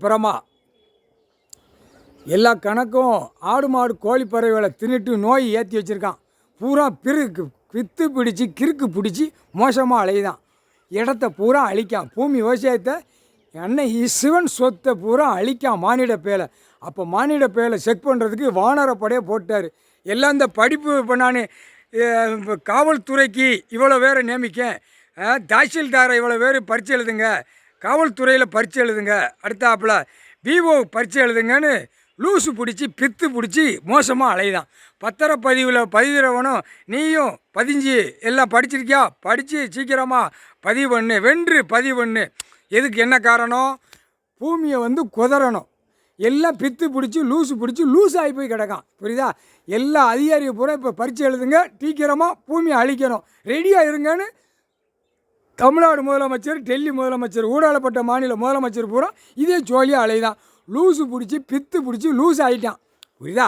பிரமா எல்லா கணக்கும் ஆடு மாடு கோழி பறவைகளை தின்னுட்டு நோய் ஏற்றி வச்சுருக்கான். பூரா பித்து பிடிச்சி கிறுக்கு பிடிச்சி மோசமாக அலையுதான். இடத்த பூரா அழிக்கான். பூமி விவசாயத்தை அண்ணன் சிவன் சொத்தை பூரா அழிக்கான் மானிட பேலை. அப்போ மானிட பேலை செக் பண்ணுறதுக்கு வானரப்படையை போட்டார். எல்லாம் இந்த படிப்பு இப்போ நான் காவல்துறைக்கு இவ்வளோ பேரை நியமிக்கேன், தாசில்தாரை இவ்வளோ பேர் பரீட்சை எழுதுங்க, காவல்துறையில் பரீட்சை எழுதுங்க, அடுத்தாப்பில் விவோ பரீட்சை எழுதுங்கன்னு லூசு பிடிச்சி பித்து பிடிச்சி மோசமாக அலையுதான். பத்திரப்பதிவில் பதிகிறவனும் நீயும் பதிஞ்சு எல்லாம் படிச்சிருக்கியா, படித்து சீக்கிரமாக பதிவு பண்ணு, வென்று பதிவு பண்ணு. எதுக்கு என்ன காரணம்? பூமியை குதறணும். எல்லாம் பித்து பிடிச்சி லூஸ் ஆகி போய் கிடக்கான். புரியுதா? எல்லா அதிகாரியை பூரா இப்போ பரீட்சை எழுதுங்க, சீக்கிரமாக பூமியை அழிக்கணும், ரெடியாக இருங்கன்னு தமிழ்நாடு முதலமைச்சர், டெல்லி முதலமைச்சர், ஊடாளப்பட்ட மாநில முதலமைச்சர் பூரா இதே ஜோலியாக அலைதான். லூசு பிடிச்சி பித்து பிடிச்சி லூஸ் ஆகிட்டான். புரியுதா?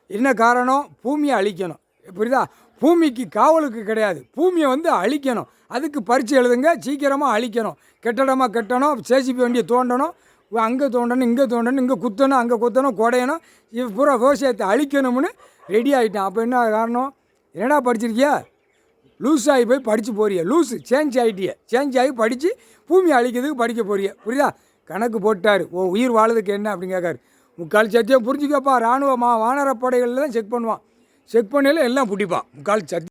என்ன காரணம்? பூமியை அழிக்கணும். புரியுதா? பூமிக்கு காவலுக்கு கிடையாது, பூமியை அழிக்கணும். அதுக்கு பரீட்சை எழுதுங்க, சீக்கிரமாக அழிக்கணும். கட்டடமாக கட்டணும், சேசிபி வண்டியை தோண்டணும், அங்கே தோண்டணும், இங்கே தோண்டணும், இங்கே குத்தணும், அங்கே குத்தணும், குடையணும், இது பூரா விவசாயத்தை அழிக்கணும்னு ரெடி ஆகிட்டான். அப்போ என்ன காரணம்? என்னடா படிச்சிருக்கியா? லூஸ் ஆகி போய் படித்து போறிய, லூஸு சேஞ்ச் ஆகிட்டிய, சேஞ்ச் ஆகி படித்து பூமி அழிக்கிறதுக்கு படிக்க போறிய. புரியுதா? கணக்கு போட்டார். உயிர் வாழதுக்கு என்ன அப்படின்னு கேட்காரு. முக்கால் சத்தியம் புரிஞ்சுக்கப்பா. இராணுவ வானரப்படைகளில் தான் செக் பண்ணுவான். செக் பண்ணையில் எல்லாம் பிடிப்பான். முக்கால் சத்தியம்.